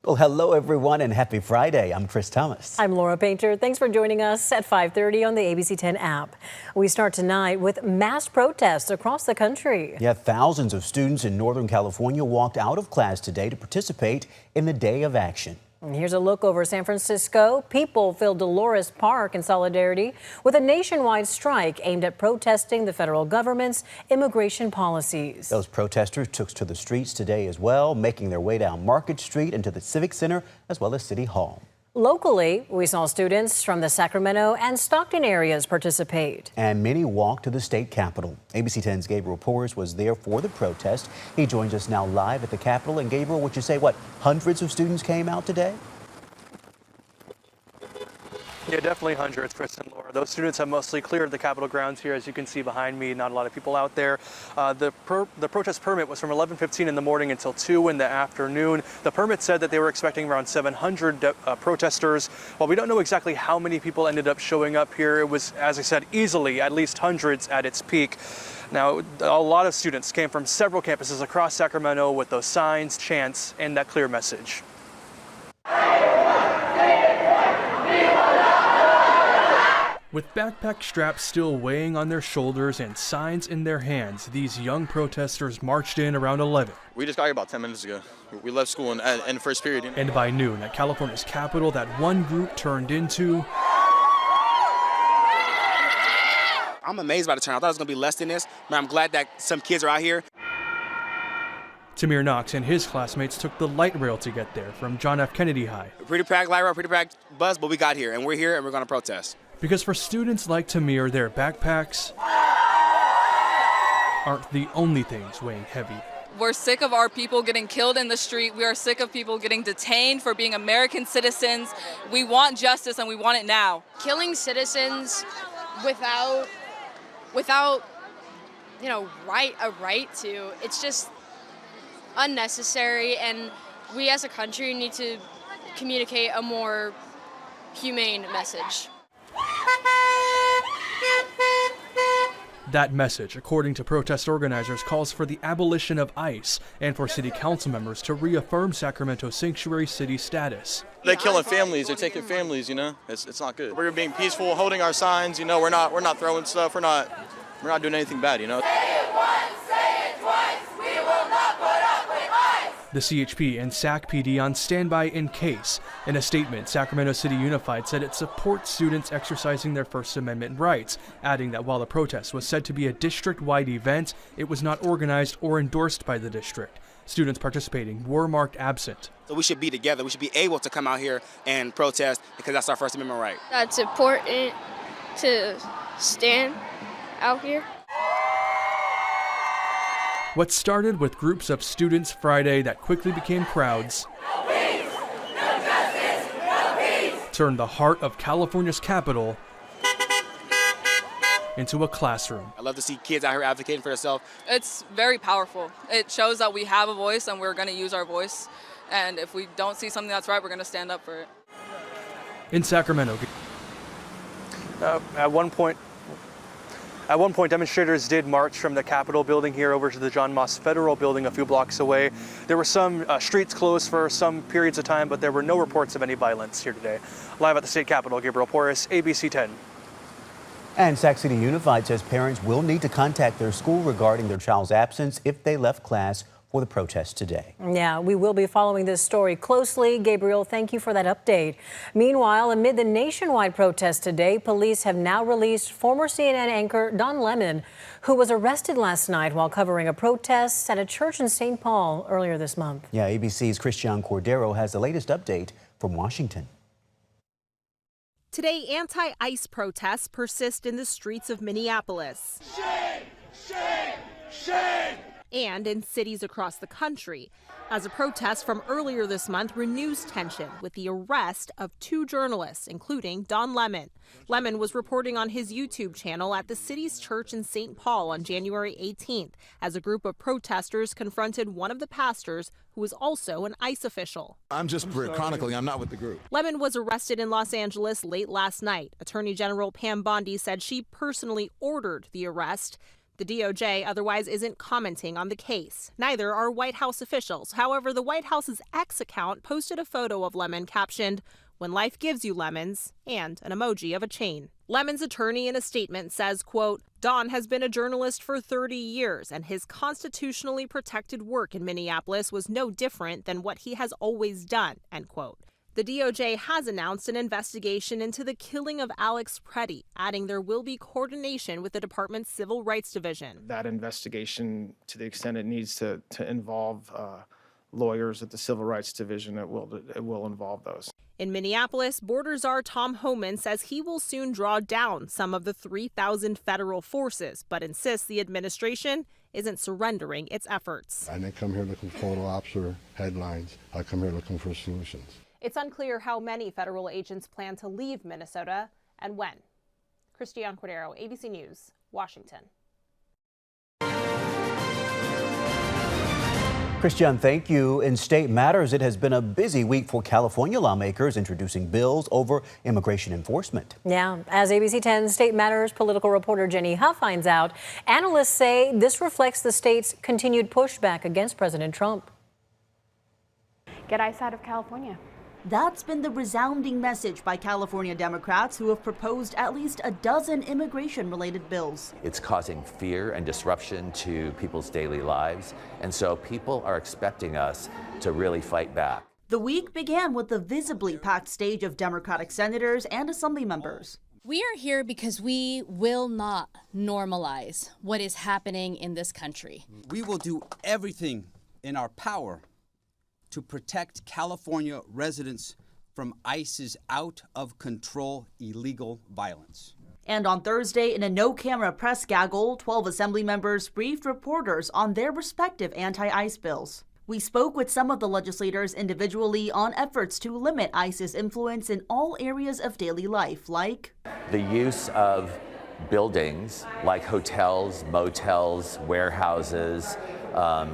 Well, hello, everyone, and happy Friday. I'm Chris Thomas. I'm Laura Painter. Thanks for joining us at 5:30 on the ABC10 app. We start tonight with mass protests across the country. Yeah, thousands of students in Northern California walked out of class today to participate in the Day of Action. And here's a look over San Francisco. People filled Dolores Park in solidarity with a nationwide strike aimed at protesting the federal government's immigration policies. Those protesters took to the streets today as well, making their way down Market Street into the Civic Center as well as City Hall. Locally, we saw students from the Sacramento and Stockton areas participate. And many walked to the state capitol. ABC10's Gabriel Porras was there for the protest. He joins us now live at the Capitol. And Gabriel, would you say, hundreds of students came out today? Yeah, definitely hundreds, Chris and Laura. Those students have mostly cleared the Capitol grounds here, as you can see behind me. Not a lot of people out there. The protest permit was from 11:15 in the morning until 2 in the afternoon. The permit said that they were expecting around 700 protesters. While we don't know exactly how many people ended up showing up here, it was, as I said, easily at least hundreds at its peak. Now, a lot of students came from several campuses across Sacramento with those signs, chants, and that clear message. With backpack straps still weighing on their shoulders and signs in their hands, these young protesters marched in around 11. We just got here about 10 minutes ago. We left school in the first period. And by noon at California's Capitol, that one group turned into... I'm amazed by the turnout. I thought it was going to be less than this, but I'm glad that some kids are out here. Tamir Knox and his classmates took the light rail to get there from John F. Kennedy High. Pretty packed light rail, pretty packed bus, but we got here, and we're here, and we're going to protest. Because for students like Tamir, their backpacks aren't the only things weighing heavy. We're sick of our people getting killed in the street. We are sick of people getting detained for being American citizens. We want justice, and we want it now. Killing citizens without a right to, it's just unnecessary, and we as a country need to communicate a more humane message. That message, according to protest organizers, calls for the abolition of ICE and for city council members to reaffirm Sacramento's sanctuary city status. They're killing families. They're taking families. It's not good. We're being peaceful, holding our signs. We're not throwing stuff. We're not doing anything bad. Say it once, say it twice. We will not put up with ICE. The CHP and SAC PD on standby in case. In a statement, Sacramento City Unified said it supports students exercising their First Amendment rights, adding that while the protest was said to be a district-wide event, it was not organized or endorsed by the district. Students participating were marked absent. So we should be together. We should be able to come out here and protest because that's our First Amendment right. That's important to stand out here. What started with groups of students Friday that quickly became crowds turned the heart of California's capital into a classroom. I love to see kids out here advocating for themselves. It's very powerful. It shows that we have a voice, and we're going to use our voice. And if we don't see something that's right, we're going to stand up for it. In Sacramento. At one point, demonstrators did march from the Capitol building here over to the John Moss Federal Building a few blocks away. There were some streets closed for some periods of time, but there were no reports of any violence here today. Live at the state capitol, Gabriel Porras, ABC10. And Sac City Unified says parents will need to contact their school regarding their child's absence if they left class for the protest today. Yeah, we will be following this story closely. Gabriel, thank you for that update. Meanwhile, amid the nationwide protest today, police have now released former CNN anchor Don Lemon, who was arrested last night while covering a protest at a church in St. Paul earlier this month. Yeah, ABC's Christian Cordero has the latest update from Washington. Today, anti-ICE protests persist in the streets of Minneapolis. Shame! Shame! Shame! And in cities across the country, as a protest from earlier this month renews tension with the arrest of 2 journalists, including Don Lemon. Lemon was reporting on his YouTube channel at the city's church in St. Paul on January 18th as a group of protesters confronted one of the pastors who was also an ICE official. I'm chronicling, I'm not with the group. Lemon was arrested in Los Angeles late last night. Attorney General Pam Bondi said she personally ordered the arrest. The DOJ otherwise isn't commenting on the case. Neither are White House officials. However, the White House's X account posted a photo of Lemon captioned, "When life gives you lemons," and an emoji of a chain. Lemon's attorney in a statement says, quote, "Don has been a journalist for 30 years, and his constitutionally protected work in Minneapolis was no different than what he has always done," end quote. The DOJ has announced an investigation into the killing of Alex Preddy, adding there will be coordination with the department's Civil Rights Division. That investigation, to the extent it needs to involve lawyers at the Civil Rights Division, it will involve those. In Minneapolis, Border Czar Tom Homan says he will soon draw down some of the 3,000 federal forces, but insists the administration isn't surrendering its efforts. I didn't come here looking for photo ops or headlines. I come here looking for solutions. It's unclear how many federal agents plan to leave Minnesota and when. Christiane Cordero, ABC News, Washington. Christian, thank you. In state matters, it has been a busy week for California lawmakers introducing bills over immigration enforcement. Yeah, as ABC10 State Matters political reporter Jenny Huff finds out, analysts say this reflects the state's continued pushback against President Trump. Get ICE out of California. That's been the resounding message by California Democrats who have proposed at least a dozen immigration-related bills. It's causing fear and disruption to people's daily lives, and so people are expecting us to really fight back. The week began with the visibly packed stage of Democratic senators and assembly members. We are here because we will not normalize what is happening in this country. We will do everything in our power to protect California residents from ICE's out-of-control illegal violence. And on Thursday, in a no-camera press gaggle, 12 assembly members briefed reporters on their respective anti-ICE bills. We spoke with some of the legislators individually on efforts to limit ICE's influence in all areas of daily life, like the use of buildings like hotels, motels, warehouses,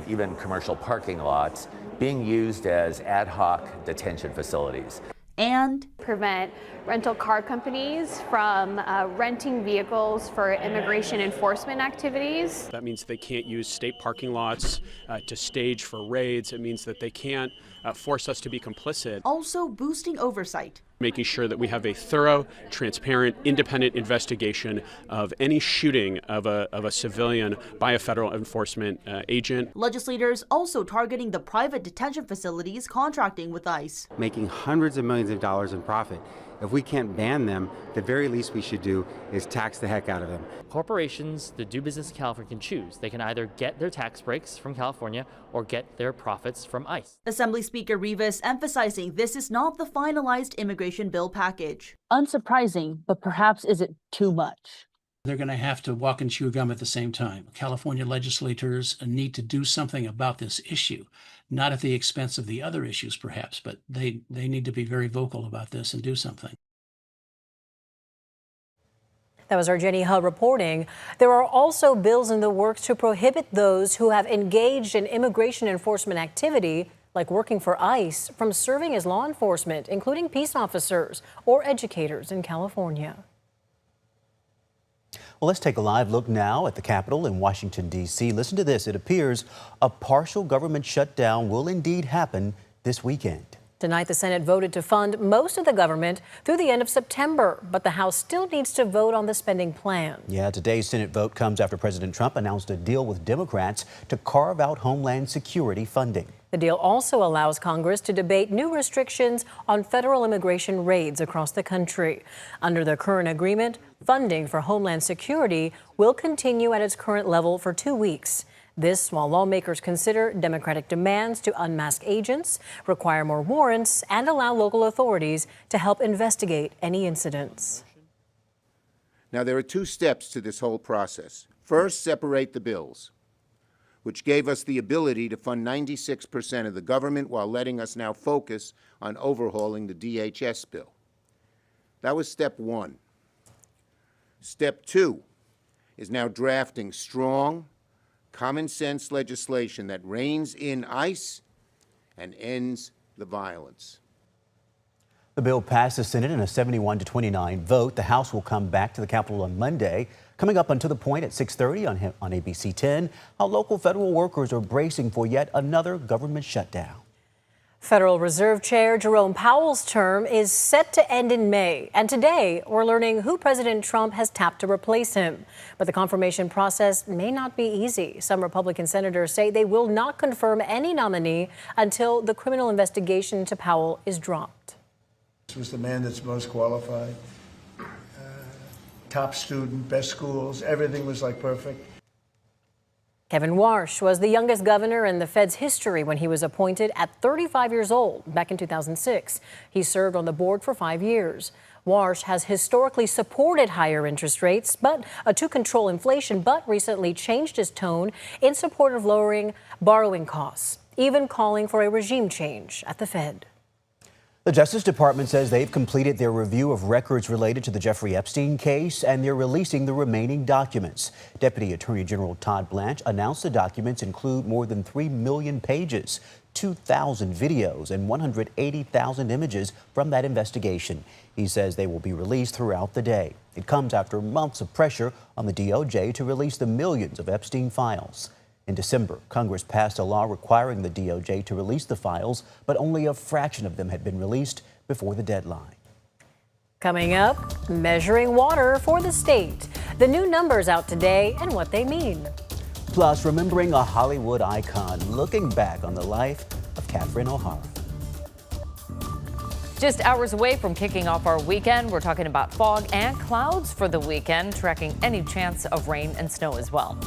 even commercial parking lots being used as ad hoc detention facilities. And prevent rental car companies from renting vehicles for immigration enforcement activities. That means they can't use state parking lots to stage for raids. It means that they can't force us to be complicit. Also boosting oversight. Making sure that we have a thorough, transparent, independent investigation of any shooting of a civilian by a federal enforcement agent. Legislators also targeting the private detention facilities contracting with ICE. Making hundreds of millions of dollars in profit. If we can't ban them, the very least we should do is tax the heck out of them. Corporations that do business in California can choose. They can either get their tax breaks from California or get their profits from ICE. Assembly Speaker Rivas emphasizing this is not the finalized immigration bill package. Unsurprising, but perhaps is it too much? They're going to have to walk and chew gum at the same time. California legislators need to do something about this issue, not at the expense of the other issues perhaps, but they need to be very vocal about this and do something. That was our Jenny Huff reporting. There are also bills in the works to prohibit those who have engaged in immigration enforcement activity, like working for ICE, from serving as law enforcement, including peace officers or educators in California. Well, let's take a live look now at the Capitol in Washington, D.C. Listen to this. It appears a partial government shutdown will indeed happen this weekend. Tonight, the Senate voted to fund most of the government through the end of September, but the House still needs to vote on the spending plan. Yeah, today's Senate vote comes after President Trump announced a deal with Democrats to carve out Homeland Security funding. The deal also allows Congress to debate new restrictions on federal immigration raids across the country. Under the current agreement, funding for Homeland Security will continue at its current level for 2 weeks. This while lawmakers consider Democratic demands to unmask agents, require more warrants, and allow local authorities to help investigate any incidents. Now, there are 2 steps to this whole process. First, separate the bills, which gave us the ability to fund 96% of the government while letting us now focus on overhauling the DHS bill. That was step 1. Step 2 is now drafting strong, common-sense legislation that reins in ICE and ends the violence. The bill passed the Senate in a 71-29 vote. The House will come back to the Capitol on Monday. Coming up until the point at 6:30 on ABC 10, how local federal workers are bracing for yet another government shutdown. Federal Reserve Chair Jerome Powell's term is set to end in May, and today we're learning who President Trump has tapped to replace him. But the confirmation process may not be easy. Some Republican senators say they will not confirm any nominee until the criminal investigation into Powell is dropped. This was the man that's most qualified. Top student, best schools, everything was like perfect. Kevin Warsh was the youngest governor in the Fed's history when he was appointed at 35 years old back in 2006. He served on the board for 5 years. Warsh has historically supported higher interest rates to control inflation, but recently changed his tone in support of lowering borrowing costs, even calling for a regime change at the Fed. The Justice Department says they've completed their review of records related to the Jeffrey Epstein case, and they're releasing the remaining documents. Deputy Attorney General Todd Blanche announced the documents include more than 3 million pages, 2,000 videos, and 180,000 images from that investigation. He says they will be released throughout the day. It comes after months of pressure on the DOJ to release the millions of Epstein files. In December, Congress passed a law requiring the DOJ to release the files, but only a fraction of them had been released before the deadline. Coming up, measuring water for the state. The new numbers out today and what they mean. Plus, remembering a Hollywood icon, looking back on the life of Catherine O'Hara. Just hours away from kicking off our weekend, we're talking about fog and clouds for the weekend, tracking any chance of rain and snow as well.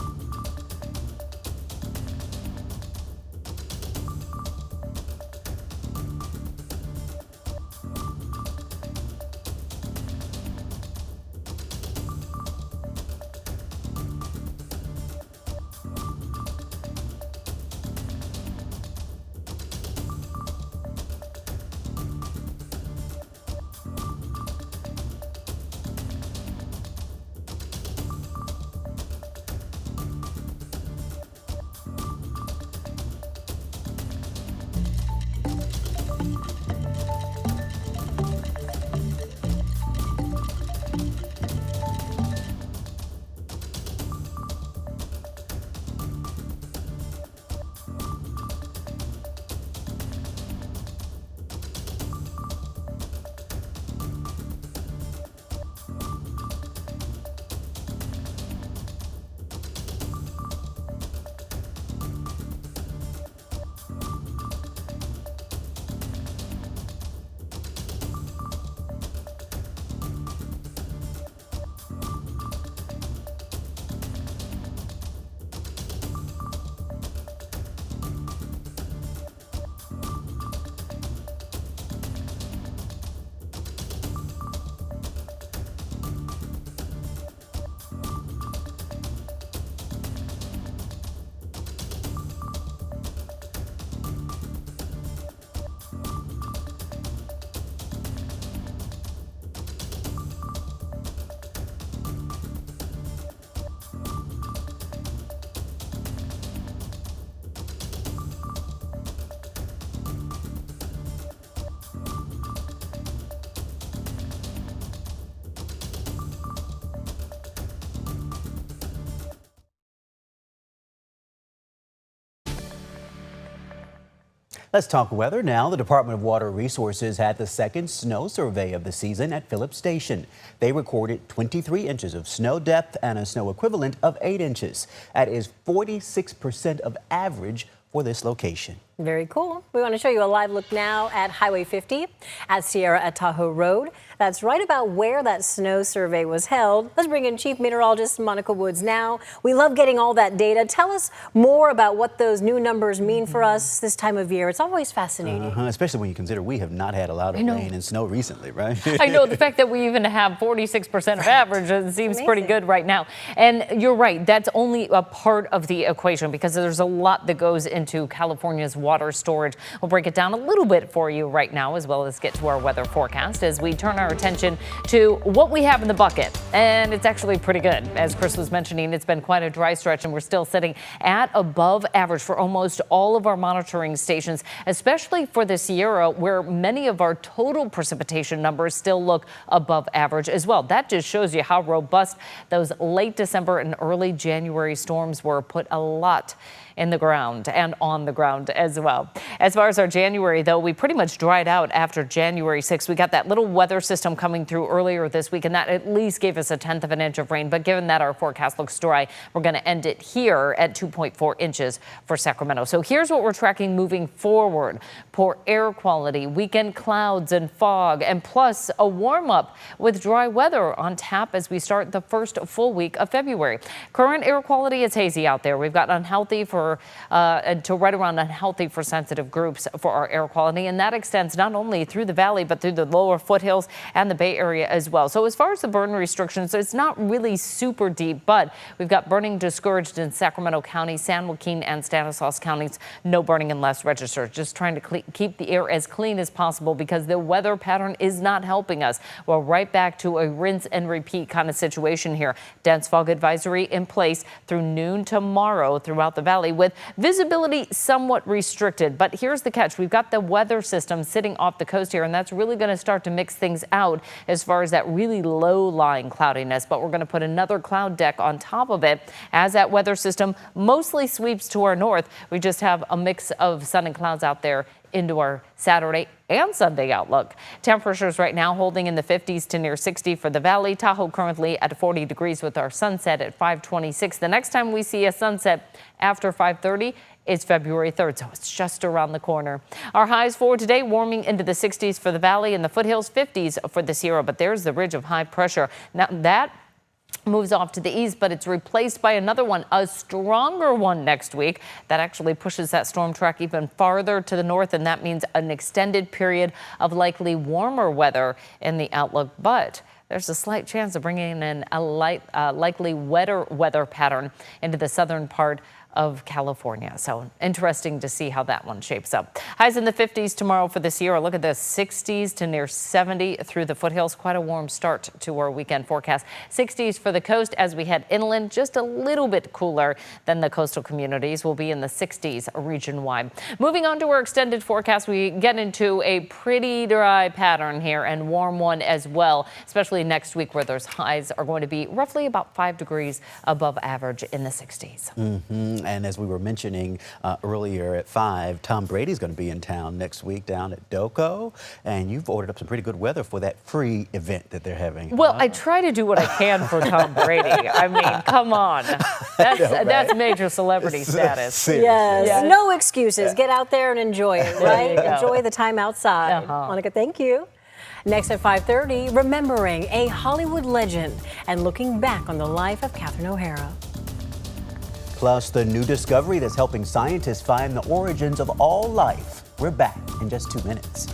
Let's talk weather now. The Department of Water Resources had the second snow survey of the season at Phillips Station. They recorded 23 inches of snow depth and a snow equivalent of 8 inches. That is 46% of average for this location. Very cool. We want to show you a live look now at Highway 50 at Sierra at Tahoe Road. That's right about where that snow survey was held. Let's bring in Chief Meteorologist Monica Woods now. We love getting all that data. Tell us more about what those new numbers mean for us this time of year. It's always fascinating. Especially when you consider we have not had a lot of rain and snow recently, right? I know, the fact that we even have 46% of average, it seems pretty good right now. And you're right, that's only a part of the equation because there's a lot that goes into California's water water storage. We'll break it down a little bit for you right now, as well as get to our weather forecast as we turn our attention to what we have in the bucket. And it's actually pretty good. As Chris was mentioning, it's been quite a dry stretch, and we're still sitting at above average for almost all of our monitoring stations, especially for the Sierra, where many of our total precipitation numbers still look above average as well. That just shows you how robust those late December and early January storms were. Put a lot in the ground and on the ground as well. As far as our January, though, we pretty much dried out after January 6th. We got that little weather system coming through earlier this week, and that at least gave us 1/10 of an inch of rain. But given that our forecast looks dry, we're going to end it here at 2.4 inches for Sacramento. So here's what we're tracking moving forward. Poor air quality, weekend clouds and fog, and plus a warm up with dry weather on tap as we start the first full week of February. Current air quality is hazy out there. We've got unhealthy to right around unhealthy for sensitive groups for our air quality, and that extends not only through the valley but through the lower foothills and the Bay Area as well. So as far as the burn restrictions, it's not really super deep, but we've got burning discouraged in Sacramento County, San Joaquin and Stanislaus counties. No burning unless registered. Just trying to keep the air as clean as possible because the weather pattern is not helping us. We're right back to a rinse and repeat kind of situation here. Dense fog advisory in place through noon tomorrow throughout the valley, with visibility somewhat restricted. But here's the catch. We've got the weather system sitting off the coast here, and that's really going to start to mix things out as far as that really low-lying cloudiness. But we're going to put another cloud deck on top of it as that weather system mostly sweeps to our north. We just have a mix of sun and clouds out there into our Saturday and Sunday outlook. Temperatures right now holding in the 50s to near 60 for the valley. Tahoe currently at 40 degrees with our sunset at 5:26. The next time we see a sunset after 5:30 is February 3rd, so it's just around the corner. Our highs for today warming into the 60s for the valley and the foothills, 50s for the Sierra. But there's the ridge of high pressure. Now that moves off to the east, but it's replaced by another one, a stronger one next week that actually pushes that storm track even farther to the north, and that means an extended period of likely warmer weather in the outlook. But there's a slight chance of bringing in a likely wetter weather pattern into the southern part of California. So interesting to see how that one shapes up. Highs in the 50s tomorrow for the Sierra. Look at the 60s to near 70 through the foothills. Quite a warm start to our weekend forecast. 60s for the coast as we head inland. Just a little bit cooler than the coastal communities. We'll be in the 60s region-wide. Moving on to our extended forecast, we get into a pretty dry pattern here and warm one as well, especially next week where those highs are going to be roughly about 5 degrees above average in the 60s. And as we were mentioning earlier at 5, Tom Brady's going to be in town next week down at Doco. And you've ordered up some pretty good weather for that free event that they're having. Well, I try to do what I can for Tom Brady. I mean, come on. That's major celebrity status. Yes. No excuses. Get out there and enjoy it, right? Enjoy the time outside. Monica, thank you. Next at 5:30, remembering a Hollywood legend and looking back on the life of Catherine O'Hara. Plus, the new discovery that's helping scientists find the origins of all life. We're back in just 2 minutes.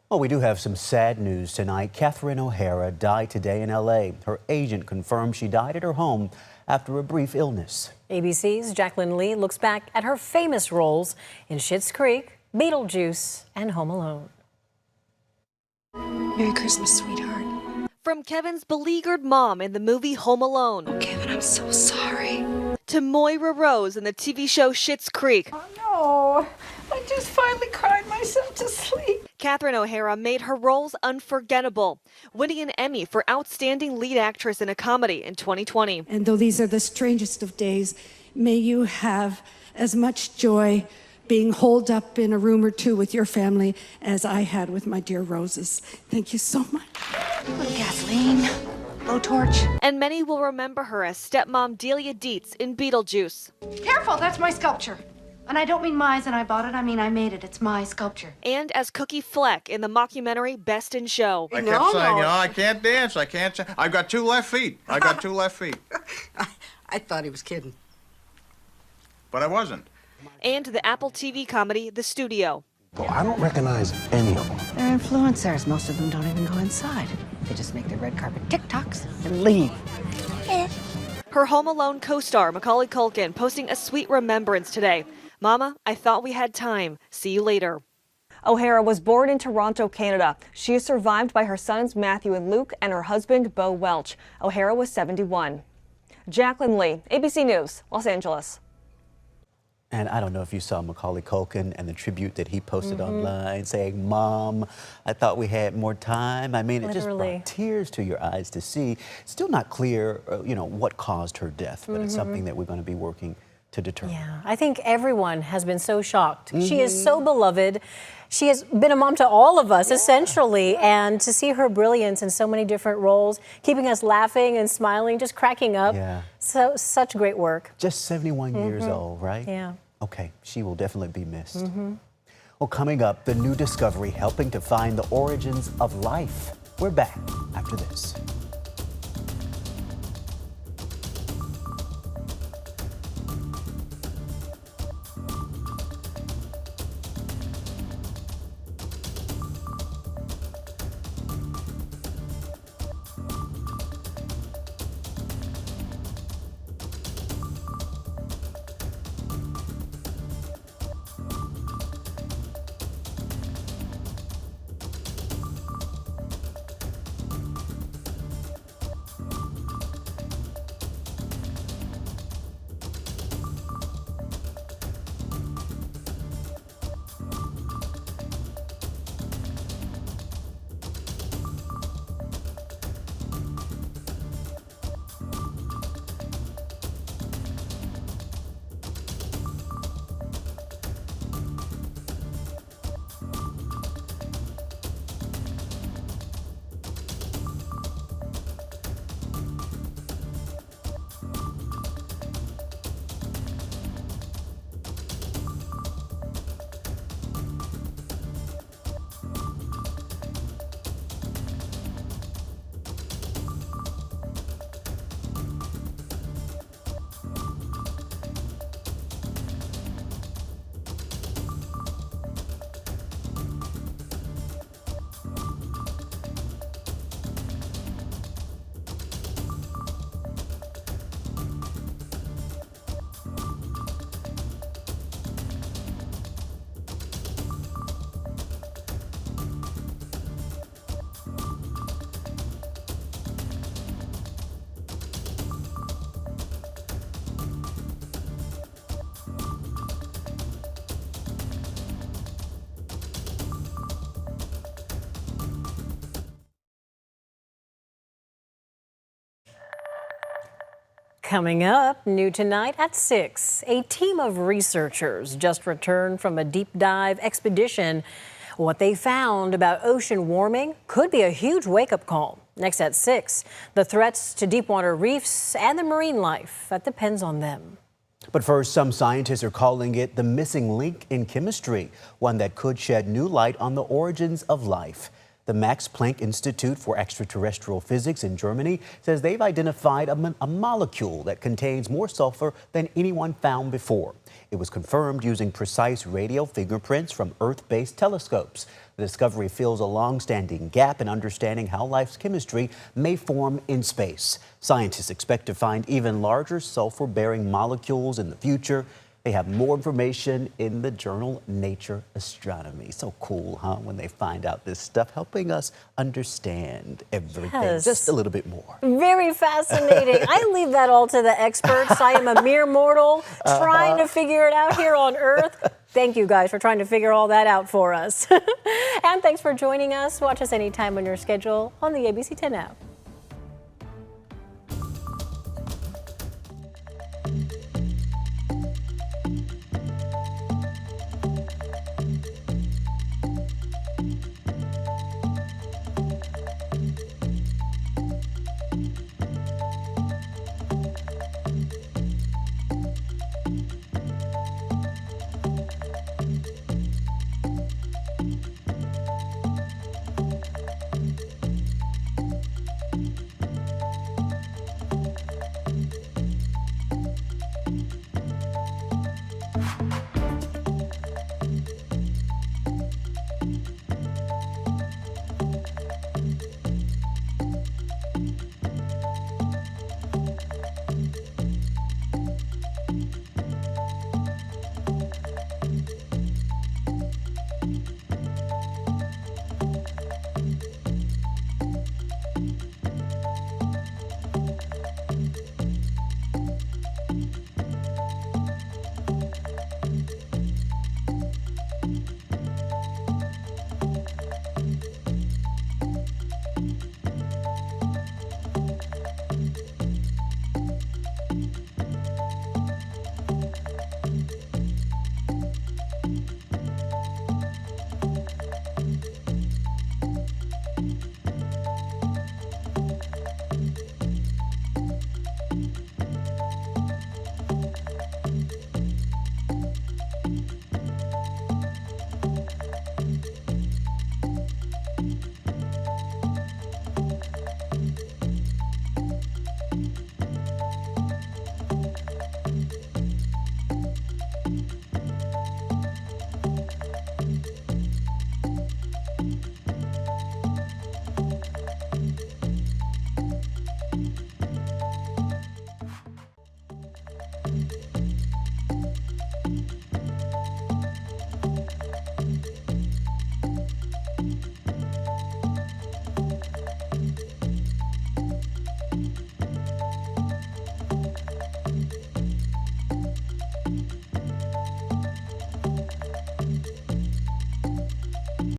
Well, we do have some sad news tonight. Catherine O'Hara died today in L.A. Her agent confirmed she died at her home after a brief illness. ABC's Jacqueline Lee looks back at her famous roles in Schitt's Creek, Beetlejuice, and Home Alone. Merry Christmas, sweetheart. From Kevin's beleaguered mom in the movie Home Alone. Oh, Kevin, I'm so sorry. To Moira Rose in the TV show Schitt's Creek. Oh, I just finally cried myself to sleep. Catherine O'Hara made her roles unforgettable, winning an Emmy for Outstanding Lead Actress in a Comedy in 2020. And though these are the strangest of days, may you have as much joy being holed up in a room or two with your family as I had with my dear Roses. Thank you so much. A little gasoline, blowtorch. And many will remember her as stepmom Delia Dietz in Beetlejuice. Careful, that's my sculpture. And I don't mean my and I bought it, I mean I made it. It's my sculpture. And as Cookie Fleck in the mockumentary Best in Show. I kept saying, I can't dance, I can't. I've got two left feet. I thought he was kidding. But I wasn't. And the Apple TV comedy The Studio. Well, I don't recognize any of them. They're influencers. Most of them don't even go inside. They just make their red carpet TikToks and leave. Her Home Alone co-star Macaulay Culkin posting a sweet remembrance today. Mama, I thought we had time. See you later. O'Hara was born in Toronto, Canada. She is survived by her sons Matthew and Luke and her husband Beau Welch. O'Hara was 71. Jacqueline Lee, ABC News, Los Angeles. And I don't know if you saw Macaulay Culkin and the tribute that he posted online saying, "Mom, I thought we had more time." I mean, it just brought tears to your eyes to see. Still not clear, what caused her death, but it's something that we're going to be working to determine. Yeah, I think everyone has been so shocked. She is so beloved. She has been a mom to all of us, essentially, and to see her brilliance in so many different roles, keeping us laughing and smiling, just cracking up. Yeah. Such great work. Just 71 years old, right? Yeah. Okay, she will definitely be missed. Well, coming up, the new discovery helping to find the origins of life. We're back after this. Coming up, new tonight at 6, a team of researchers just returned from a deep dive expedition. What they found about ocean warming could be a huge wake-up call. Next at 6, the threats to deepwater reefs and the marine life that depends on them. But first, some scientists are calling it the missing link in chemistry, one that could shed new light on the origins of life. The Max Planck Institute for Extraterrestrial Physics in Germany says they've identified a molecule that contains more sulfur than anyone found before. It was confirmed using precise radio fingerprints from Earth-based telescopes. The discovery fills a long-standing gap in understanding how life's chemistry may form in space. Scientists expect to find even larger sulfur-bearing molecules in the future. They have more information in the journal Nature Astronomy. So cool, huh, when they find out this stuff, helping us understand everything just a little bit more. Very fascinating. I leave that all to the experts. I am a mere mortal trying to figure it out here on Earth. Thank you guys for trying to figure all that out for us. And thanks for joining us. Watch us anytime on your schedule on the ABC10 app.